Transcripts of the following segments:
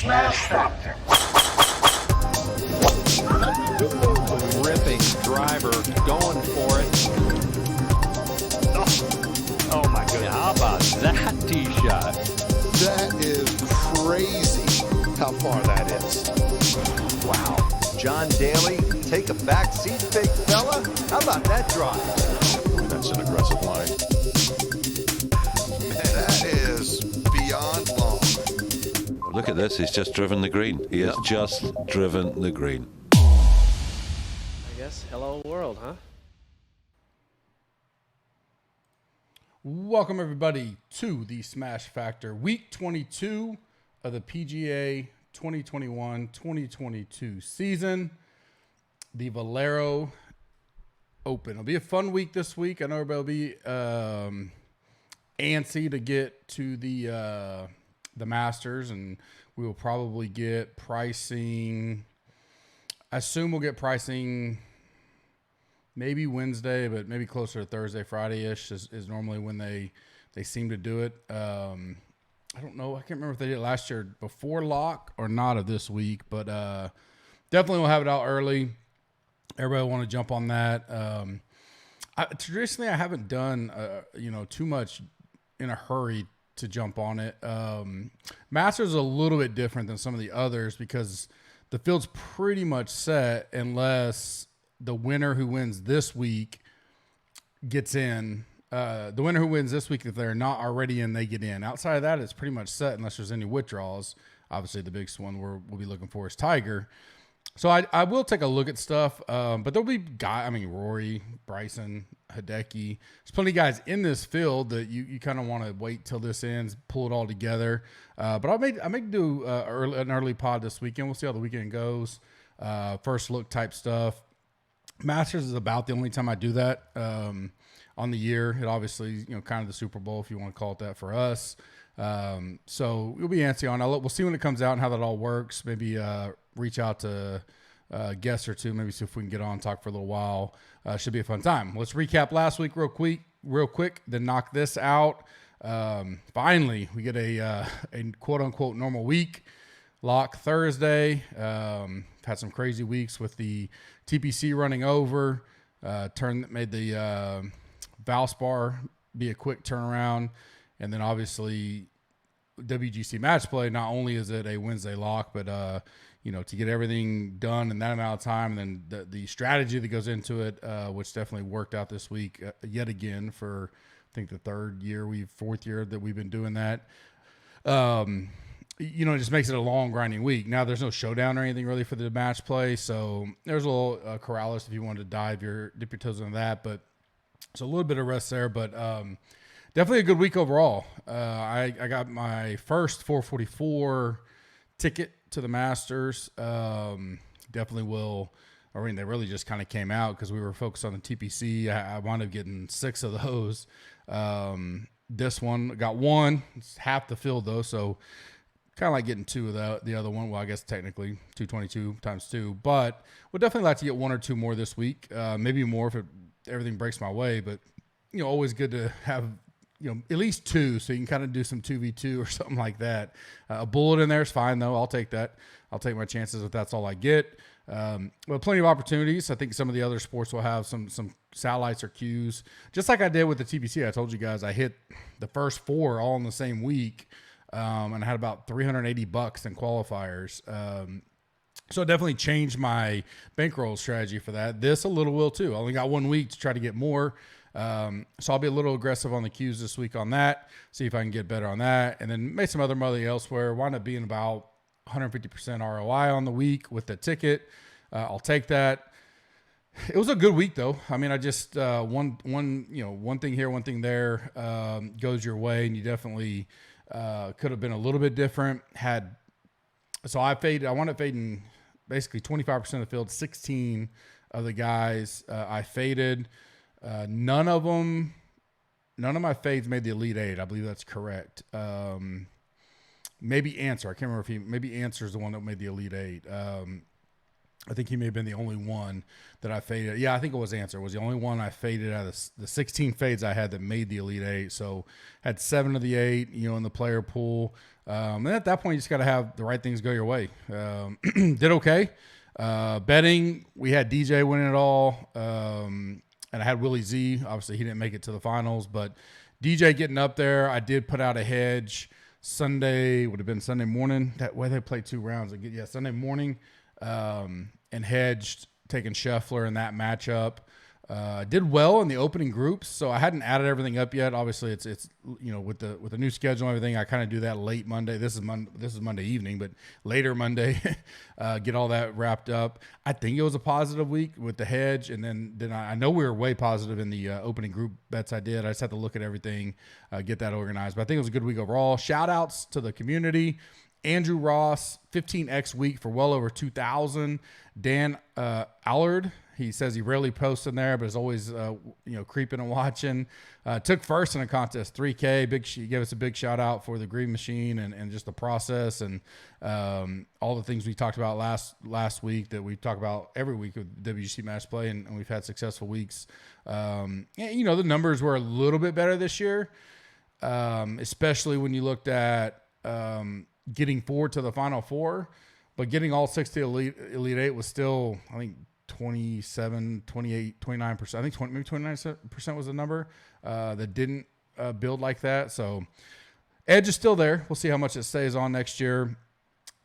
Smash Factor. Ripping driver, going for it. Oh my goodness. How about that tee shot? That is crazy how far that is. Wow. John Daly, take a back seat, big fella. How about that drive? That's an aggressive line. That is beyond long. Look at this, he's just driven the green. He has just driven the green. I guess hello world, huh? Welcome everybody to the Smash Factor Week 22 of the PGA 2021-2022 season. The Valero Open. It'll be a fun week this week. I know everybody will be antsy to get to the Masters, and we will probably get pricing. I assume we'll get pricing maybe Wednesday, but maybe closer to Thursday, Friday-ish is normally when they seem to do it. I don't know. I can't remember if they did it last year before lock or not of this week, but definitely we'll have it out early. Everybody will want to jump on that. Traditionally, I haven't done too much in a hurry to jump on it. Masters is a little bit different than some of the others because the field's pretty much set unless the winner who wins this week gets in. The winner who wins this week, if they're not already in, they get in. Outside of that, it's pretty much set unless there's any withdrawals. Obviously, the biggest one we'll be looking for is Tiger. So I will take a look at stuff, but there'll be Rory, Bryson, Hideki. There's plenty of guys in this field that you kind of want to wait till this ends, pull it all together. But I may do an early pod this weekend. We'll see how the weekend goes. First look type stuff. Masters is about the only time I do that on the year. It obviously, kind of the Super Bowl, if you want to call it that for us. So we'll be antsy on it. We'll see when it comes out and how that all works. Maybe reach out to a guest or two, maybe see if we can get on and talk for a little while. Should be a fun time. Let's recap last week real quick, then knock this out. Finally, we get a quote-unquote normal week. Lock Thursday. Had some crazy weeks with the TPC running over. Made the Valspar be a quick turnaround. And then obviously WGC match play, not only is it a Wednesday lock, but to get everything done in that amount of time, and then the strategy that goes into it, which definitely worked out this week yet again for I think the fourth year that we've been doing that. It just makes it a long grinding week. Now there's no showdown or anything really for the match play, so there's a little Corrales if you wanted to dip your toes into that, but it's a little bit of rest there, but definitely a good week overall. I got my first 444 ticket to the Masters. Definitely will. I mean, they really just kind of came out because we were focused on the TPC. I wound up getting 6 of those. This one got 1. It's half the field though, so kind of like getting 2 of the other one. Well, I guess technically 222 times 2, but we'll definitely like to get 1 or 2 more this week. Maybe more if everything breaks my way, but always good to have at least 2, so you can kind of do some 2v2 or something like that. A bullet in there is fine, though. I'll take that. I'll take my chances if that's all I get. Well, plenty of opportunities. I think some of the other sports will have some satellites or cues. Just like I did with the TPC, I told you guys I hit the first 4 all in the same week, and I had about $380 in qualifiers. So it definitely changed my bankroll strategy for that. This a little will, too. I only got 1 week to try to get more. So I'll be a little aggressive on the cues this week on that, see if I can get better on that, and then make some other money elsewhere. Wind up being about 150% ROI on the week with the ticket. I'll take that. It was a good week though. I mean, I just one thing here, one thing there goes your way, and you definitely could have been a little bit different. I wound up fading basically 25% of the field. 16 of the guys I faded. None of my fades made the Elite 8. I believe that's correct. Maybe Answer. I can't remember maybe Answer is the one that made the Elite 8. I think he may have been the only one that I faded. Yeah, I think it was Answer. Was the only one I faded out of the 16 fades I had that made the Elite Eight. So had 7 of the 8, in the player pool. And at that point, you just got to have the right things go your way. Did okay. Betting, we had DJ winning it all. And I had Willie Z. Obviously, he didn't make it to the finals. But DJ getting up there, I did put out a hedge. Sunday, would have been Sunday morning. That way they played 2 rounds. Yeah, Sunday morning. And hedged, taking Scheffler in that matchup. Did well in the opening groups, so I hadn't added everything up yet. Obviously, it's with the new schedule and everything, I kind of do that late Monday. This is Monday evening, but later Monday, get all that wrapped up. I think it was a positive week with the hedge, and then I know we were way positive in the opening group bets I did. I just had to look at everything, get that organized. But I think it was a good week overall. Shout outs to the community. Andrew Ross, 15x week for well over 2,000. Dan Allard, he says he rarely posts in there, but is always creeping and watching. Took first in a contest, 3K. He gave us a big shout out for the Green Machine and just the process and all the things we talked about last week that we talk about every week with WGC Match Play, and we've had successful weeks. The numbers were a little bit better this year, especially when you looked at getting forward to the Final Four, but getting all 6 to Elite 8 was still, I think, 27, 28, 29%. I think maybe 29% was the number that didn't build like that. So edge is still there. We'll see how much it stays on next year.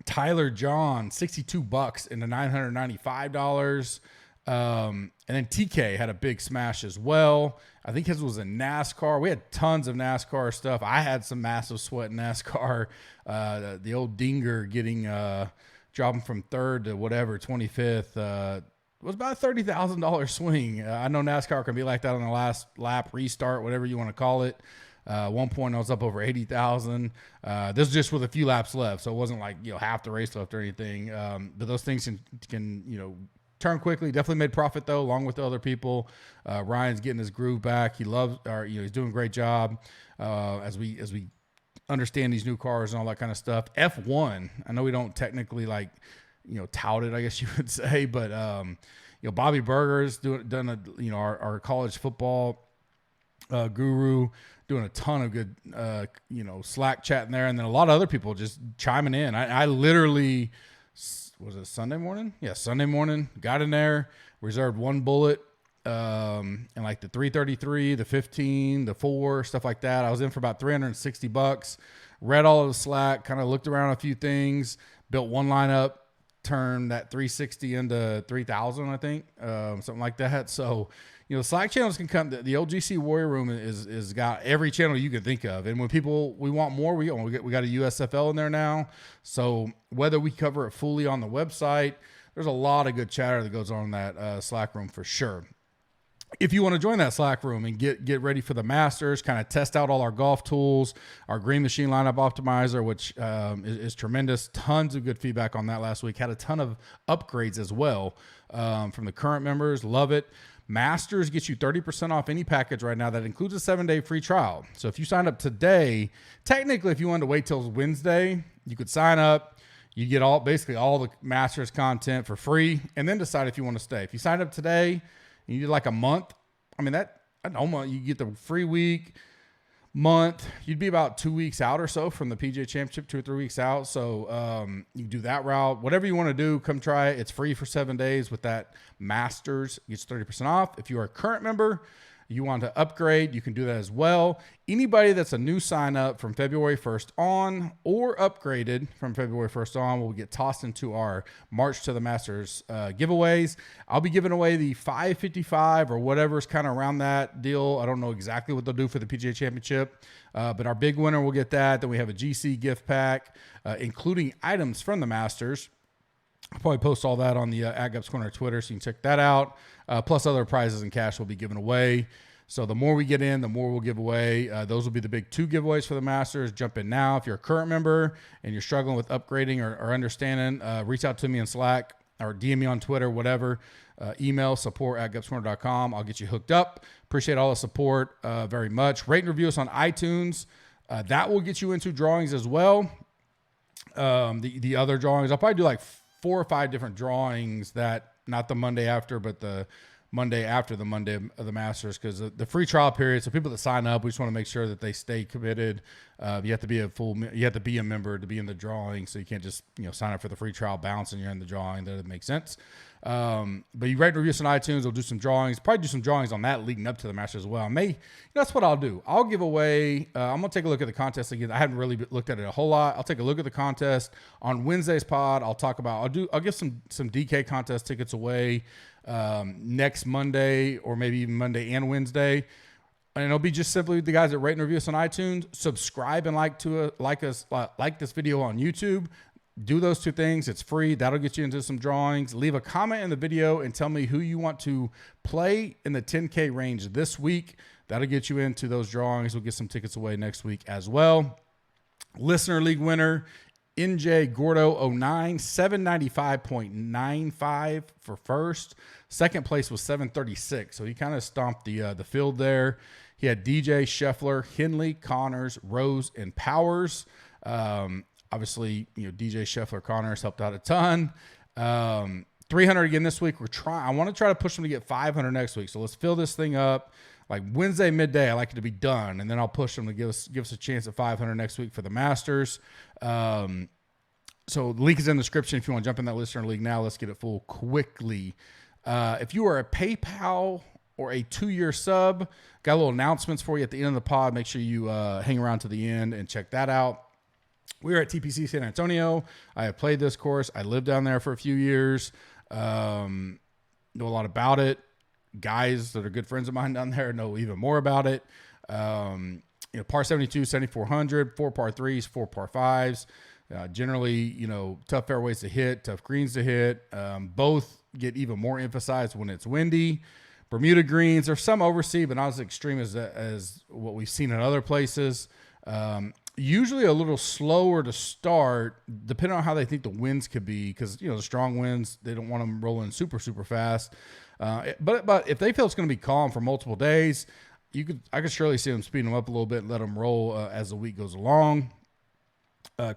Tyler John, $62 into $995. And then TK had a big smash as well. I think his was in NASCAR. We had tons of NASCAR stuff. I had some massive sweat in NASCAR. The old dinger getting dropping from 3rd to whatever 25th. Was about a $30,000 swing. I know NASCAR can be like that on the last lap, restart, whatever you want to call it. One point I was up over 80,000. This is just with a few laps left, so it wasn't like half the race left or anything. But those things can turn quickly. Definitely made profit though, along with the other people. Ryan's getting his groove back. He loves, he's doing a great job as we understand these new cars and all that kind of stuff. F1. I know we don't technically tout it, I guess you would say, but Bobby Burger's done our college football guru, doing a ton of good Slack chatting there, and then a lot of other people just chiming in. I literally, was it Sunday morning? Yeah, Sunday morning, got in there, reserved one bullet, and like the 333, the 15, the 4, stuff like that. I was in for about $360. Read all of the Slack, kind of looked around a few things, built one lineup, turned that 360 into 3,000, I think, something like that. So, Slack channels can come. The OGC Warrior Room is got every channel you can think of. And when we want more, we got a USFL in there now. So whether we cover it fully on the website, there's a lot of good chatter that goes on in that Slack room for sure. If you want to join that Slack room and get ready for the Masters, kind of test out all our golf tools, our Green Machine lineup optimizer, which is tremendous. Tons of good feedback on that last week. Had a ton of upgrades as well from the current members. Love it. Masters gets you 30% off any package right now. That includes a 7-day free trial. So if you signed up today, technically if you wanted to wait till Wednesday, you could sign up. You get basically all the Masters content for free and then decide if you want to stay. If you signed up today, you did like a month. I mean, you get the free week, month. You'd be about 2 weeks out or so from the PGA Championship, 2 or 3 weeks out. So you can do that route. Whatever you want to do, come try it. It's free for 7 days with that Masters. It gets 30% off. If you are a current member, you want to upgrade, you can do that as well. Anybody that's a new sign up from February 1st on or upgraded from February 1st on will get tossed into our March to the Masters giveaways. I'll be giving away the 555 or whatever's kind of around that deal. I don't know exactly what they'll do for the PGA Championship, but our big winner will get that. Then we have a GC gift pack, including items from the Masters. I'll probably post all that on the AgUps Corner Twitter, so you can check that out. Plus other prizes and cash will be given away. So the more we get in, the more we'll give away. Those will be the big 2 giveaways for the Masters. Jump in now. If you're a current member and you're struggling with upgrading or understanding, reach out to me in Slack or DM me on Twitter, whatever. Email support@gupscorner.com. I'll get you hooked up. Appreciate all the support very much. Rate and review us on iTunes. That will get you into drawings as well. The other drawings, I'll probably do like 4 or 5 different drawings that, not the Monday after, but the Monday after the Monday of the Masters, because the free trial period. So people that sign up, we just want to make sure that they stay committed. You have to be a member to be in the drawing. So you can't just, sign up for the free trial, bounce, and you're in the drawing. That doesn't make sense. But you rate and review us on iTunes. We'll do some drawings, probably do some drawings on that leading up to the Masters as well. That's what I'll do. I'll give away, I'm going to take a look at the contest again. I haven't really looked at it a whole lot. I'll take a look at the contest on Wednesday's pod. I'll give some DK contest tickets away next Monday, or maybe even Monday and Wednesday. And it'll be just simply the guys that rate and review us on iTunes, subscribe and like this video on YouTube. Do those 2 things. It's free. That'll get you into some drawings. Leave a comment in the video and tell me who you want to play in the 10K range this week. That'll get you into those drawings. We'll get some tickets away next week as well. Listener League winner, NJ Gordo 09, 795.95 for first. Second place was 736. So he kind of stomped the field there. He had DJ, Scheffler, Henley, Connors, Rose, and Powers. Obviously, DJ, Scheffler, Connors helped out a ton. 300 again this week. I want to try to push them to get 500 next week. So let's fill this thing up. Like Wednesday midday, I like it to be done, and then I'll push them to give us a chance at 500 next week for the Masters. So the link is in the description if you want to jump in that listener league now. Let's get it full quickly. If you are a PayPal or a 2-year sub, got little announcements for you at the end of the pod. Make sure you hang around to the end and check that out. We are at Tpc San Antonio. I have played this course. I lived down there for a few years. Know a lot about it. Guys that are good friends of mine down there know even more about it. Par 72, 7,400, 4 par 3s, 4 par 5s. Generally, tough fairways to hit, tough greens to hit. Both get even more emphasized when it's windy. Bermuda greens are some oversea, but not as extreme as what we've seen in other places. Usually a little slower to start, depending on how they think the winds could be, because the strong winds, they don't want them rolling super, super fast. But if they feel it's going to be calm for multiple days, I could surely see them speeding them up a little bit and let them roll as the week goes along.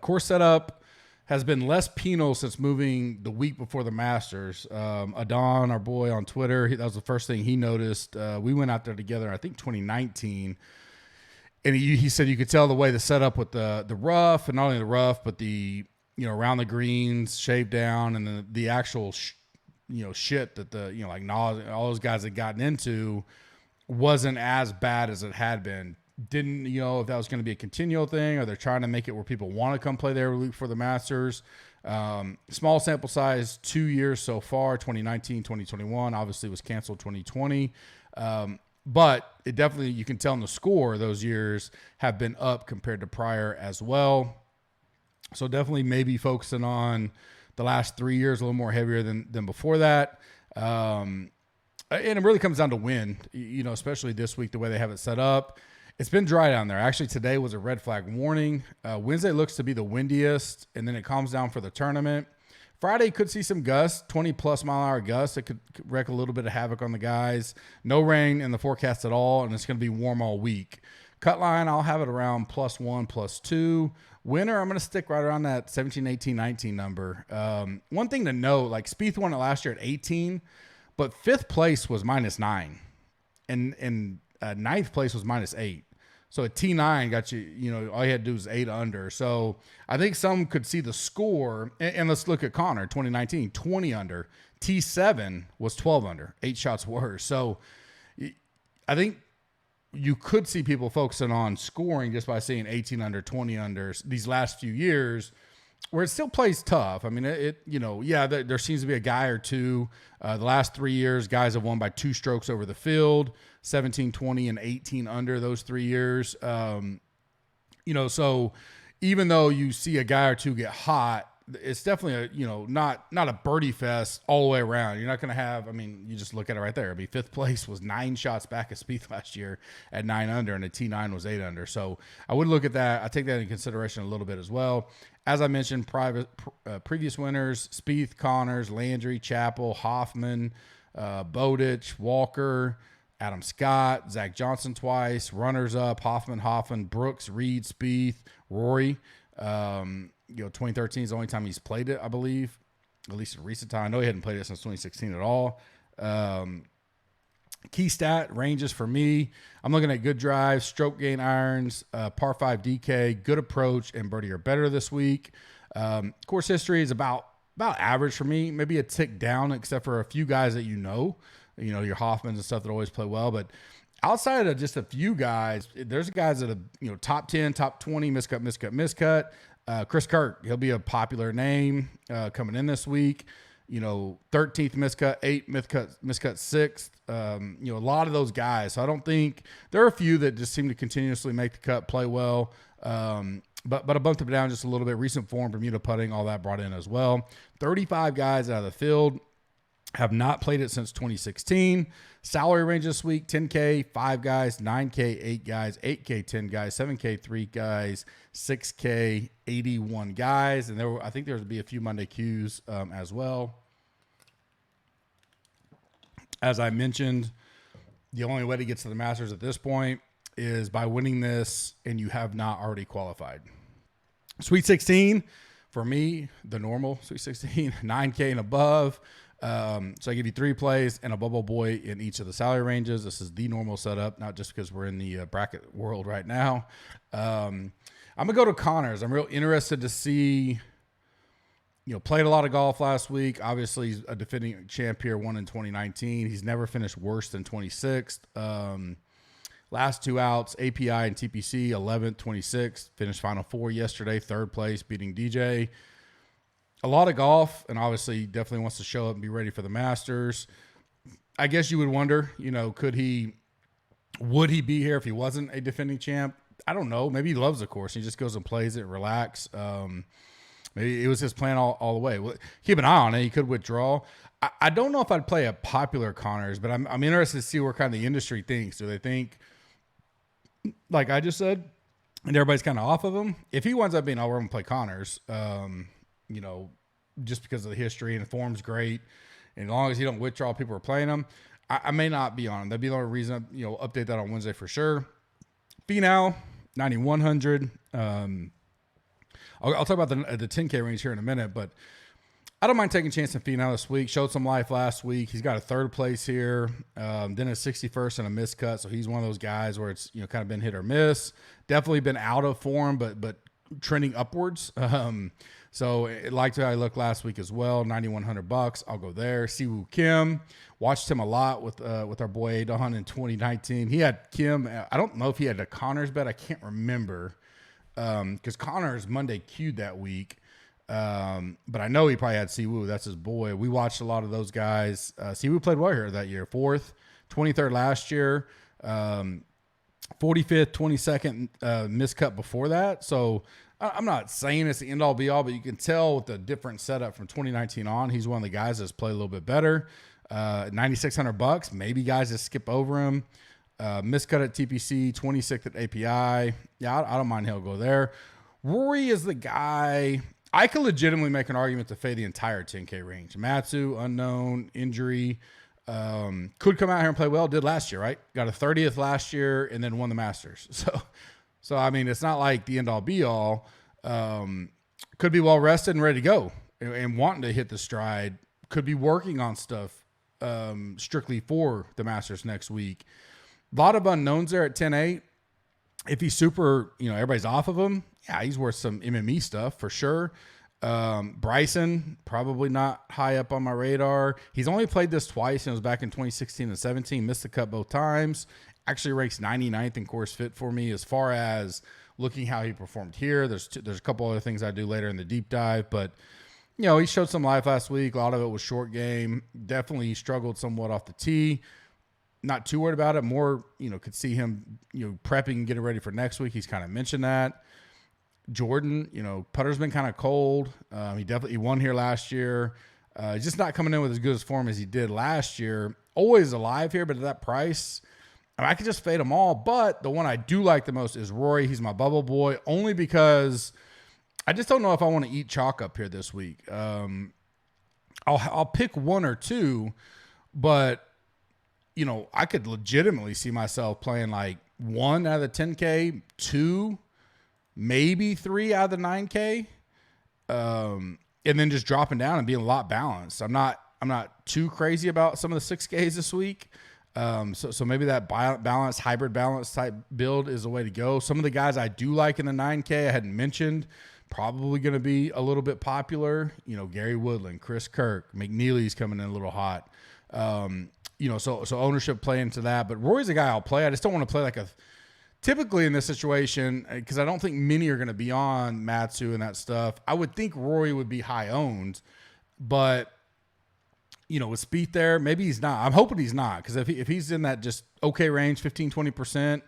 Course setup has been less penal since moving the week before the Masters. Adon, our boy on Twitter, that was the first thing he noticed. We went out there together, I think 2019. And he said you could tell the way the setup with the rough, and not only the rough, but the around the greens, shaved down, and the actual shit that like Nas, all those guys had gotten into wasn't as bad as it had been. Didn't if that was going to be a continual thing, or they're trying to make it where people want to come play there for the Masters. Small sample size, 2 years so far, 2019, 2021. Obviously was canceled 2020. But it definitely, you can tell in the score, those years have been up compared to prior as well. So definitely maybe focusing on the last 3 years a little more heavier than before that. And it really comes down to wind, especially this week, the way they have it set up. It's been dry down there. Actually, today was a red flag warning. Wednesday looks to be the windiest, and then it calms down for the tournament. Friday could see some gusts, 20-plus mile-an-hour gusts. It could wreak a little bit of havoc on the guys. No rain in the forecast at all, and it's going to be warm all week. Cut line, I'll have it around +1, +2. Winner, I'm going to stick right around that 17, 18, 19 number. One thing to note, like Spieth won it last year at 18, but 5th place was -9, and 9th place was -8. So a T9 got you, all you had to do was 8 under. So I think some could see the score. And let's look at Connor, 2019, 20 under. T7 was 12 under, 8 shots worse. So I think you could see people focusing on scoring just by seeing 18 under, 20 under these last few years, where it still plays tough. I mean, there seems to be a guy or two. The last 3 years, guys have won by 2 strokes over the field, 17, 20, and 18 under those 3 years. So even though you see a guy or two get hot, it's definitely not a birdie fest all the way around. You're not going to have, you just look at it right there. 5th place was 9 shots back at Spieth last year at 9 under, and a T9 was 8 under. So I would look at that. I take that into consideration a little bit as well. As I mentioned, previous winners: Spieth, Connors, Landry, Chappell, Hoffman, Bowditch, Walker, Adam Scott, Zach Johnson twice. Runners up: Hoffman, Brooks, Reed, Spieth, Rory. 2013 is the only time he's played it, I believe. at least in recent time. I know he hadn't played it since 2016 at all. Key stat ranges for me. I'm looking at good drives, stroke gain irons, par 5 DK, good approach, and birdie or better this week. Course history is about average for me, maybe a tick down, except for a few guys that you know, your Hoffmans and stuff that always play well. But outside of just a few guys, there's guys that are, top 10, top 20, miscut. Chris Kirk, he'll be a popular name coming in this week. 13th miscut, 8th miscut, 6th. A lot of those guys. So I don't think there are a few that just seem to continuously make the cut, play well. But I bumped them down just a little bit. Recent form, Bermuda putting, all that brought in as well. 35 guys out of the field have not played it since 2016. Salary range this week: 10K, 5 guys, 9K, 8 guys, 8K, 10 guys, 7K, 3 guys, 6K, 81 guys. And I think there's be a few Monday Qs as well. As I mentioned, the only way to get to the Masters at this point is by winning this and you have not already qualified. Sweet 16, for me, the normal Sweet 16, 9K and above. So I give you 3 plays and a bubble boy in each of the salary ranges. This is the normal setup, not just because we're in the bracket world right now. I'm going to go to Connors. I'm real interested to see, played a lot of golf last week. Obviously, he's a defending champ here, won in 2019. He's never finished worse than 26th. Last 2 outs, API and TPC, 11th, 26th. Finished Final 4 yesterday, 3rd place, beating DJ. A lot of golf, and obviously definitely wants to show up and be ready for the Masters. I guess you would wonder, would he be here if he wasn't a defending champ? I don't know. Maybe he loves the course. He just goes and plays it, relax. Maybe it was his plan all the way. Well, keep an eye on it. He could withdraw. I don't know if I'd play a popular Connors, but I'm interested to see where kind of the industry thinks. Do they think, like I just said, and everybody's kind of off of him? If he winds up being, we're going to play Connors, just because of the history and the form's great, and as long as he don't withdraw, people are playing him, I may not be on him. That'd be the only reason, update that on Wednesday for sure. Finau, 9,100. I'll talk about the 10K range here in a minute, but I don't mind taking a chance in Finau this week. Showed some life last week. He's got a 3rd place here, then a 61st and a miscut. So he's one of those guys where it's kind of been hit or miss. Definitely been out of form, but trending upwards. So it liked how I looked last week as well. $9,100. I'll go there. Siwoo Kim, watched him a lot with our boy Adon in 2019. He had Kim. I don't know if he had a Connors bet. I can't remember because Connors Monday queued that week. But I know he probably had Siwoo. That's his boy. We watched a lot of those guys. Siwoo played well here that year. 4th, 23rd last year, 45th, 22nd miscut before that. So I'm not saying it's the end all be all, but you can tell with the different setup from 2019 on, he's one of the guys that's played a little bit better. $9,600. Maybe guys just skip over him. Miscut at TPC, 26th at API. Yeah, I don't mind he'll go there. Rory is the guy. I could legitimately make an argument to fade the entire 10K range. Matsu, unknown, injury. Could come out here and play well. Did last year, right? Got a 30th last year and then won the Masters. So I mean, it's not like the end all be all. Could be well rested and ready to go and wanting to hit the stride. Could be working on stuff strictly for the Masters next week. A lot of unknowns there at 10-8. If he's super, everybody's off of him, yeah, he's worth some MME stuff for sure. Bryson, probably not high up on my radar. He's only played this twice, and it was back in 2016 and 17. Missed the cut both times. Actually ranks 99th in course fit for me as far as looking how he performed here. There's a couple other things I do later in the deep dive, but he showed some life last week. A lot of it was short game. Definitely struggled somewhat off the tee. Not too worried about it. More, could see him, prepping and getting ready for next week. He's kind of mentioned that. Jordan, putter's been kind of cold. He won here last year. He's just not coming in with as good as form as he did last year. Always alive here, but at that price, I could just fade them all. But the one I do like the most is Rory. He's my bubble boy, only because I just don't know if I want to eat chalk up here this week. I'll pick 1 or 2, but I could legitimately see myself playing like 1 out of the 10K, 2, maybe 3 out of the 9K. and then just dropping down and being a lot balanced. I'm not too crazy about some of the 6Ks this week. So maybe that balance, hybrid balance type build is the way to go. Some of the guys I do like in the 9K I hadn't mentioned, probably going to be a little bit popular. Gary Woodland, Chris Kirk, McNeely's coming in a little hot. So ownership play into that. But Rory's a guy I'll play. I just don't want to play typically in this situation, because I don't think many are going to be on Matsu and that stuff. I would think Rory would be high owned, but with Spieth there, maybe he's not. I'm hoping he's not, because if he's in that just okay range, 15-20%,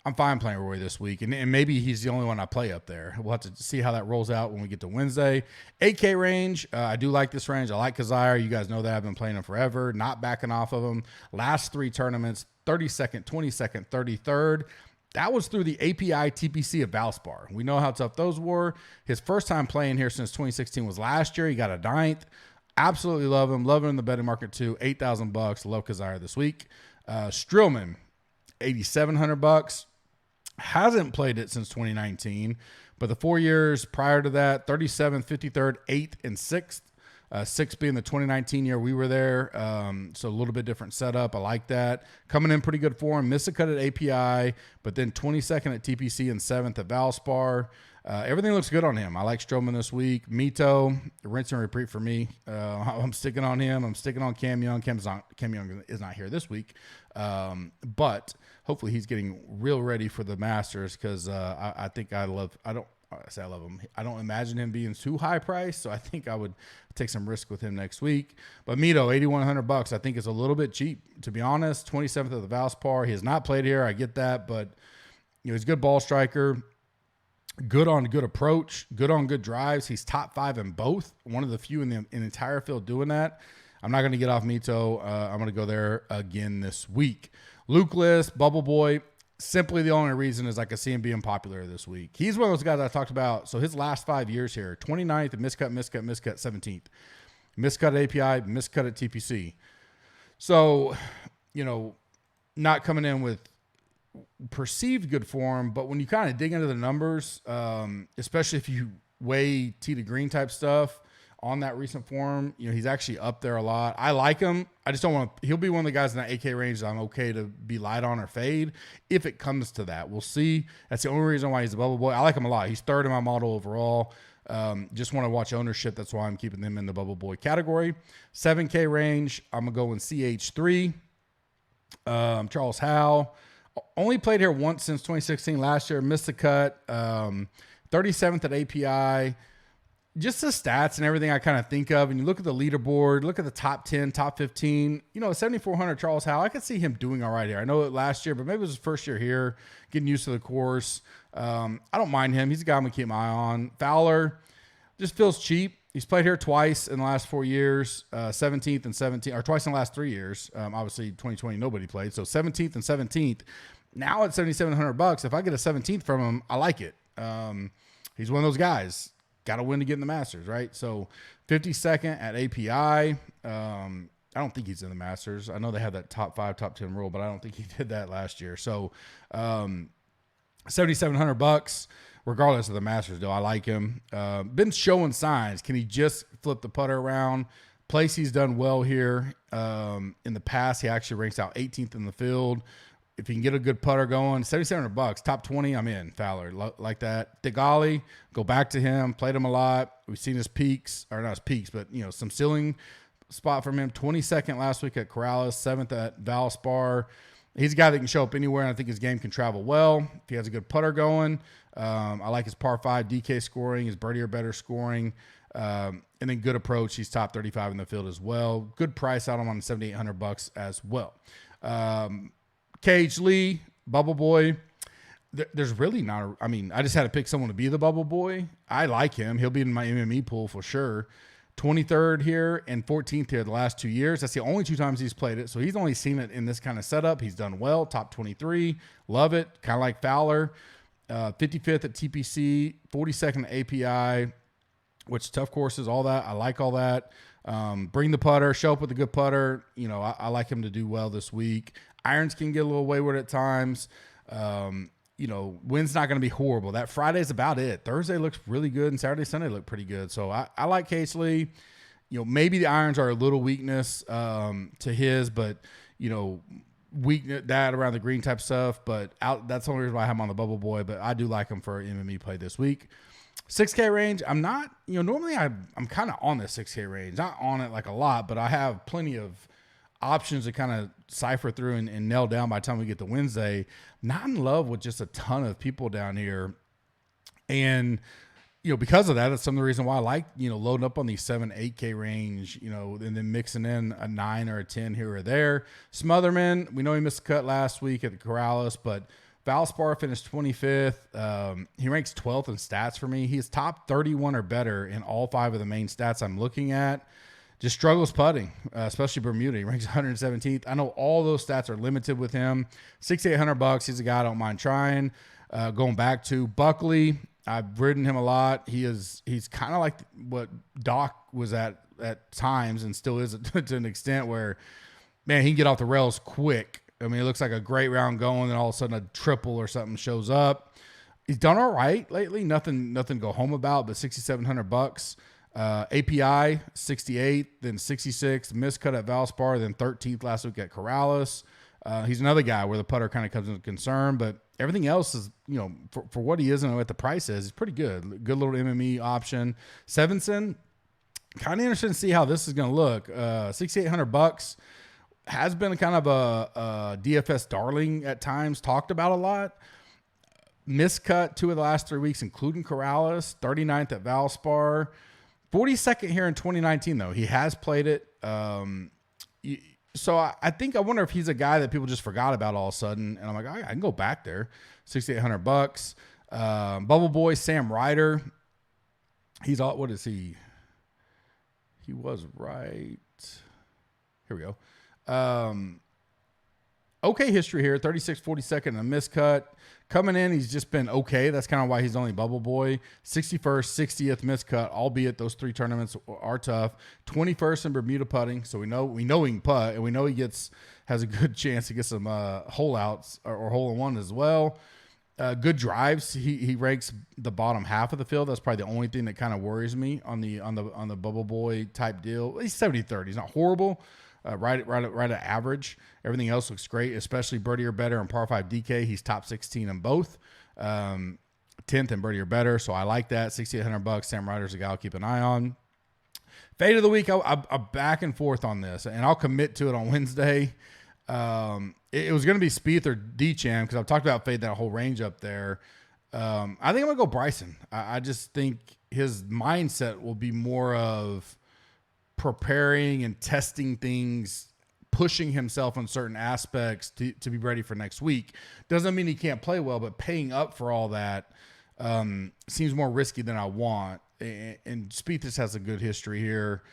I'm fine playing Rory this week. And maybe he's the only one I play up there. We'll have to see how that rolls out when we get to Wednesday. 8K range, I do like this range. I like Kazire. You guys know that. I've been playing him forever, not backing off of him. Last 3 tournaments, 32nd, 22nd, 33rd. That was through the API TPC of Valspar. We know how tough those were. His first time playing here since 2016 was last year. He got a 9th. Absolutely love him. Love him in the betting market too. $8,000. Love Kazire this week. Strillman, $8,700. Hasn't played it since 2019, but the 4 years prior to that, 37th, 53rd, 8th, and 6th. 6th being the 2019 year we were there, so a little bit different setup. I like that. Coming in pretty good form. Missed a cut at API, but then 22nd at TPC and 7th at Valspar. Everything looks good on him. I like Stroman this week. Mito, rinse and repeat for me. I'm sticking on him. I'm sticking on Cam Young. Cam Young is not here this week, but hopefully he's getting real ready for the Masters, because I think I love him. I don't imagine him being too high priced, so I think I would take some risk with him next week. But Mito, $8,100, I think is a little bit cheap, to be honest. 27th at the Valspar. He has not played here. I get that, but he's a good ball striker. Good on good approach, good on good drives. He's top 5 in both. One of the few in the entire field doing that. I'm not going to get off Mito. I'm going to go there again this week. Luke List, Bubble Boy. Simply the only reason is I could see him being popular this week. He's one of those guys I talked about. So his last 5 years here, 29th, miscut, 17th. Miscut at API, miscut at TPC. So, not coming in with perceived good form, but when you kind of dig into the numbers, especially if you weigh tee to green type stuff on that recent form, he's actually up there a lot. I like him. I just don't want to. He'll be one of the guys in that 8K range that I'm okay to be light on or fade if it comes to that. We'll see. That's the only reason why he's a bubble boy. I like him a lot. He's 3rd in my model overall. Just want to watch ownership. That's why I'm keeping them in the bubble boy category. 7K range, I'm going to go in CH3. Charles Howe. Only played here once since 2016. Last year, missed the cut. 37th at API. Just the stats and everything I kind of think of, and you look at the leaderboard, look at the top 10, top 15, 7,400 Charles Howe. I could see him doing all right here. I know it last year, but maybe it was his first year here, getting used to the course. I don't mind him. He's a guy I'm going to keep my eye on. Fowler just feels cheap. He's played here twice in the last 4 years, 17th and 17th, or twice in the last 3 years. Obviously, 2020, nobody played. So 17th and 17th. Now at $7,700, if I get a 17th from him, I like it. He's one of those guys. Got to win to get in the Masters, right? So 52nd at API. I don't think he's in the Masters. I know they have that top 5, top 10 rule, but I don't think he did that last year. So $7,700. Regardless of the Masters, though, I like him. Been showing signs. Can he just flip the putter around? Place he's done well here. In the past, he actually ranks out 18th in the field. If he can get a good putter going, $7,700, top 20, I'm in. Fowler, like that. Degali, go back to him. Played him a lot. We've seen his peaks, or not his peaks, but some ceiling spot from him. 22nd last week at Corrales, 7th at Valspar. He's a guy that can show up anywhere, and I think his game can travel well if he has a good putter going. I like his par 5 DK scoring, his birdie or better scoring, and then good approach. He's top 35 in the field as well. Good price out on him on $7,800 as well. Cage Lee, Bubble Boy. There's really not. I just had to pick someone to be the Bubble Boy. I like him. He'll be in my MME pool for sure. 23rd here and 14th here the last 2 years. That's the only 2 times he's played it. So he's only seen it in this kind of setup. He's done well. Top 23. Love it. Kind of like Fowler. 55th at TPC. 42nd at API, which tough courses, all that. I like all that. Bring the putter. Show up with a good putter. I like him to do well this week. Irons can get a little wayward at times. wind's not going to be horrible. That Friday's about it. Thursday looks really good, and Saturday, Sunday look pretty good. So I like Casely. Maybe the irons are a little weakness to his, but, weakness that around the green type stuff. But that's the only reason why I have him on the Bubble Boy. But I do like him for MME play this week. 6K range, I'm not, normally I'm kind of on the 6K range. Not on it like a lot, but I have plenty of options to kind of cipher through and nail down by the time we get to Wednesday. Not in love with just a ton of people down here. And, because of that, that's some of the reason why I like, loading up on these 7, 8K range, and then mixing in a 9 or a 10 here or there. Smotherman, we know he missed the cut last week at the Corrales, but Valspar finished 25th. He ranks 12th in stats for me. He's top 31 or better in all 5 of the main stats I'm looking at. Just struggles putting, especially Bermuda. He ranks 117th. I know all those stats are limited with him. $6,800. He's a guy I don't mind trying. Going back to Buckley, I've ridden him a lot. He's kind of like what Doc was at times and still is to an extent where, man, he can get off the rails quick. I mean, it looks like a great round going, and all of a sudden a triple or something shows up. He's done all right lately. Nothing to go home about, but $6,700. API 68th, then 66th, miscut at Valspar, then 13th last week at Corrales. He's another guy where the putter kind of comes into concern, but everything else is, for what he is and what the price is, he's pretty good. Good little MME option. Sevenson, kind of interested to see how this is going to look. $6,800 has been kind of a DFS darling at times, talked about a lot. Miscut 2 of the last 3 weeks, including Corrales, 39th at Valspar. 42nd here in 2019, though. He has played it. So I wonder if he's a guy that people just forgot about all of a sudden. And I'm like, I can go back there. $6,800. Bubble Boy, Sam Ryder. He's all, what is he? He was right. Here we go. Okay history here. 36th, 42nd, and a miscut. Coming in, he's just been okay. That's kind of why he's only Bubble Boy. 61st, 60th miscut, albeit those 3 tournaments are tough. 21st in Bermuda putting, so we know he can putt, and we know he has a good chance to get some hole outs or hole in one as well. Good drives. He ranks the bottom half of the field. That's probably the only thing that kind of worries me on the Bubble Boy type deal. He's 73rd. He's not horrible. Right at average. Everything else looks great, especially birdie or better and par 5 DK. He's top 16 in both. 10th in birdie or better, so I like that. $6,800. Sam Ryder's a guy I'll keep an eye on. Fade of the week, I'm back and forth on this, and I'll commit to it on Wednesday. It was going to be Spieth or D-Cham because I've talked about fade that whole range up there. I think I'm going to go Bryson. I just think his mindset will be more of preparing and testing things, pushing himself on certain aspects to be ready for next week. Doesn't mean he can't play well, but paying up for all that seems more risky than I want. And Spieth just has a good history here.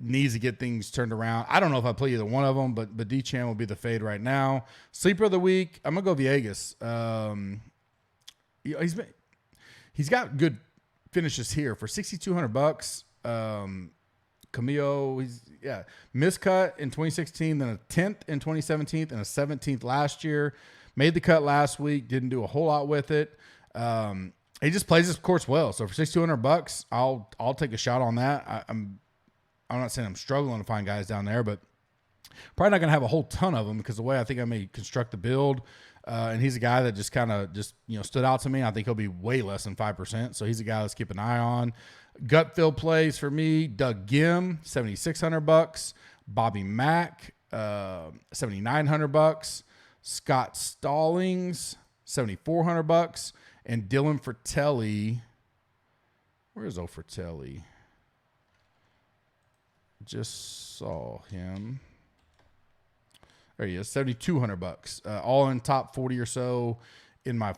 Needs to get things turned around. I don't know if I play either one of them, but D-Chan will be the fade right now. Sleeper of the week, I'm gonna go Villegas. He's got good finishes here for $6,200. Camillo, miscut in 2016, then a 10th in 2017, and a 17th last year. Made the cut last week, didn't do a whole lot with it. He just plays this course well. So for $6,200, I'll take a shot on that. I'm not saying I'm struggling to find guys down there, but probably not going to have a whole ton of them because the way I think I may construct the build, and he's a guy that just kind of stood out to me. I think he'll be way less than 5%. So he's a guy let's keep an eye on. Gut fill plays for me. Doug Gim, $7,600. Bobby Mack, $7,900. Scott Stallings, $7,400. And Dylan Fratelli. Where is Fratelli? Just saw him. There he is, $7,200. All in top 40 or so in my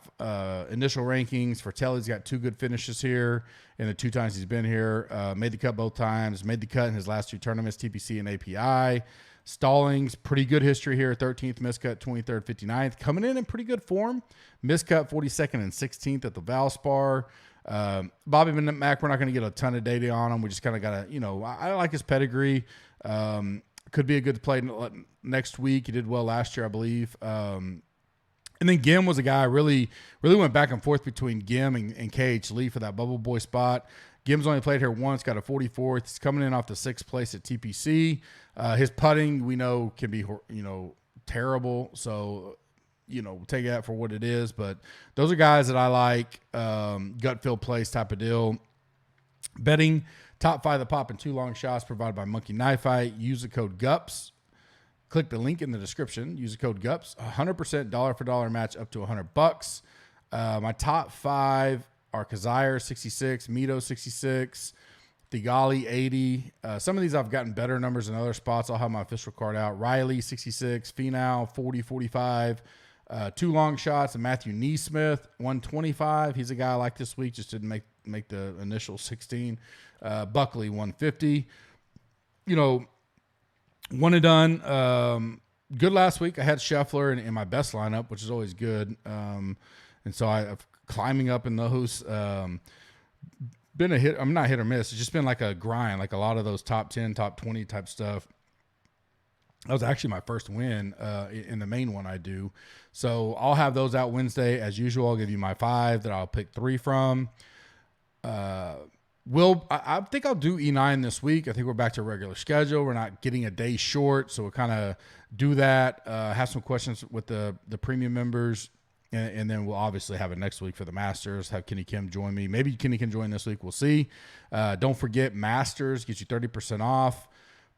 initial rankings. Fratelli's got 2 good finishes here in the 2 times he's been here. Made the cut both times. Made the cut in his last 2 tournaments, TPC and API. Stallings, pretty good history here. 13th miscut, 23rd, 59th. Coming in pretty good form. Miscut, 42nd and 16th at the Valspar. Bobby Mack, we're not going to get a ton of data on him. We just kind of got to, I like his pedigree. Could be a good play next week. He did well last year, I believe. And then Gim was a guy I really went back and forth between Gim and KH Lee for that Bubble Boy spot. Gim's only played here once, got a 44th. He's coming in off the 6th place at TPC. His putting, we know, can be, terrible. So, take that for what it is. But those are guys that I like, gut feel plays type of deal. Betting, top 5 that pop and 2 long shots provided by Monkey Knife Fight. Use the code GUPS. Click the link in the description. Use the code GUPS. 100% dollar for dollar match up to $100. My top 5 are Kazire 66, Mito 66, Thigali 80. Some of these I've gotten better numbers in other spots. I'll have my official card out. Riley 66, Finau 40, 45. 2 long shots, and Matthew Neesmith 125. He's a guy I like this week. Just didn't make the initial 16. Buckley 150. One and done. Good last week. I had Scheffler in my best lineup, which is always good. And so I'm climbing up in those. Been a hit. I'm not hit or miss. It's just been like a grind, like a lot of those top 10, top 20 type stuff. That was actually my first win in the main one I do. So I'll have those out Wednesday. As usual, I'll give you my 5 that I'll pick 3 from. I think I'll do E9 this week. I think we're back to a regular schedule. We're not getting a day short, so we'll kind of do that. Have some questions with the premium members, and then we'll obviously have it next week for the Masters. Have Kenny Kim join me. Maybe Kenny can join this week. We'll see. Don't forget, Masters gets you 30% off.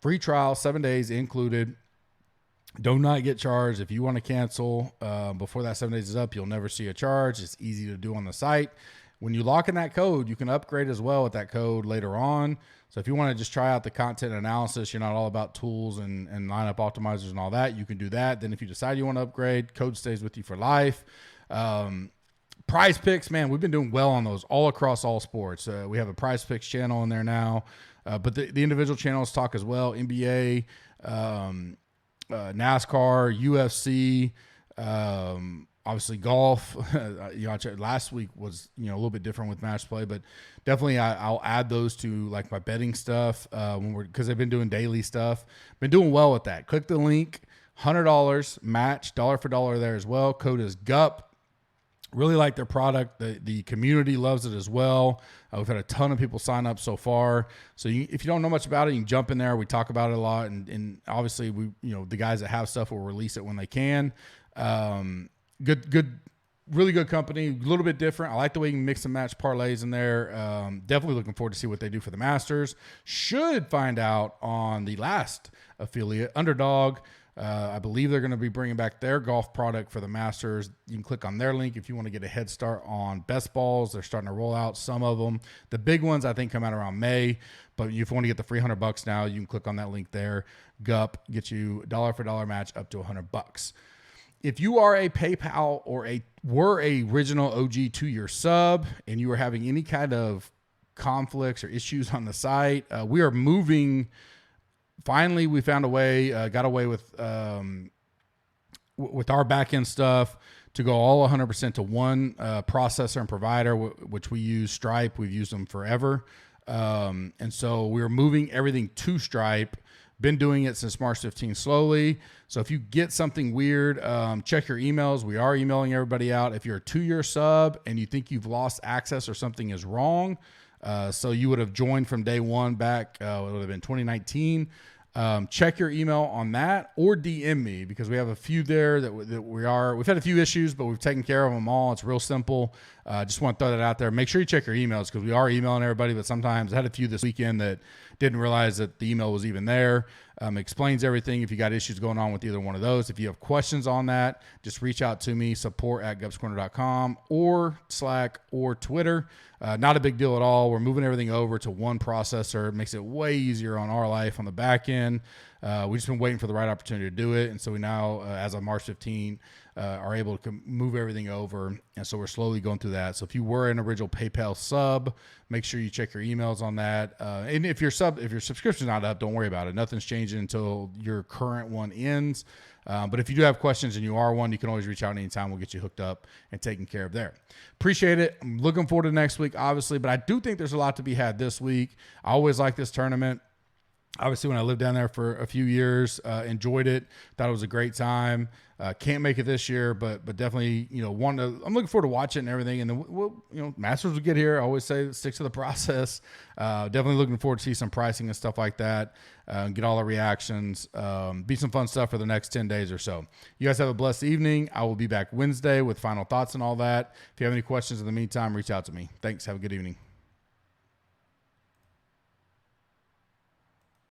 Free trial, 7 days included. Do not get charged. If you want to cancel before that 7 days is up, you'll never see a charge. It's easy to do on the site. When you lock in that code, you can upgrade as well with that code later on. So if you want to just try out the content analysis, you're not all about tools and lineup optimizers and all that, you can do that. Then if you decide you want to upgrade, code stays with you for life. Prize Picks, man, we've been doing well on those all across all sports. We have a Prize Picks channel in there now, but the individual channels talk as well. NBA, NASCAR, UFC, obviously golf. Last week was a little bit different with match play, but definitely I'll add those to like my betting stuff because I've been doing daily stuff. Been doing well with that. Click the link, $100 match, dollar for dollar there as well. Code is GUP. Really like their product. The community loves it as well. We've had a ton of people sign up so far. So if you don't know much about it, you can jump in there. We talk about it a lot, and obviously we the guys that have stuff will release it when they can. Good, really good company. A little bit different. I like the way you can mix and match parlays in there. Definitely looking forward to see what they do for the Masters. Should find out on the last affiliate, Underdog. I believe they're going to be bringing back their golf product for the Masters. You can click on their link if you want to get a head start on best balls. They're starting to roll out some of them. The big ones I think come out around May, but if you want to get the free $100 now, you can click on that link there. GUP gets you dollar for dollar match up to $100. If you are a PayPal or were a original OG 2-year sub and you are having any kind of conflicts or issues on the site, we are moving. Finally, we found a way, got away with our back end stuff to go all 100% to one processor and provider, which we use Stripe. We've used them forever. And so we're moving everything to Stripe. Been doing it since March 15 slowly. So if you get something weird, check your emails. We are emailing everybody out. If you're a 2-year sub and you think you've lost access or something is wrong, so you would have joined from day one back, it would have been 2019. Check your email on that or DM me because we have a few there we've had a few issues, but we've taken care of them all. It's real simple. Just want to throw that out there. Make sure you check your emails because we are emailing everybody, but sometimes I had a few this weekend that didn't realize that the email was even there. Explains everything if you got issues going on with either one of those. If you have questions on that, just reach out to me, support@gupscorner.com or Slack or Twitter. Not a big deal at all. We're moving everything over to one processor. It makes it way easier on our life on the back end. We've just been waiting for the right opportunity to do it. And so we now, as of March 15, are able to move everything over. And so we're slowly going through that. So if you were an original PayPal sub, make sure you check your emails on that. And if your subscription's not up, don't worry about it. Nothing's changing until your current one ends. But if you do have questions and you are one, you can always reach out anytime. We'll get you hooked up and taken care of there. Appreciate it. I'm looking forward to next week, obviously, but I do think there's a lot to be had this week. I always like this tournament. Obviously, when I lived down there for a few years, enjoyed it. Thought it was a great time. Can't make it this year, but definitely, I'm looking forward to watching and everything. And then Masters will get here. I always say stick to the process. Definitely looking forward to see some pricing and stuff like that. Get all the reactions. Be some fun stuff for the next 10 days or so. You guys have a blessed evening. I will be back Wednesday with final thoughts and all that. If you have any questions in the meantime, reach out to me. Thanks. Have a good evening.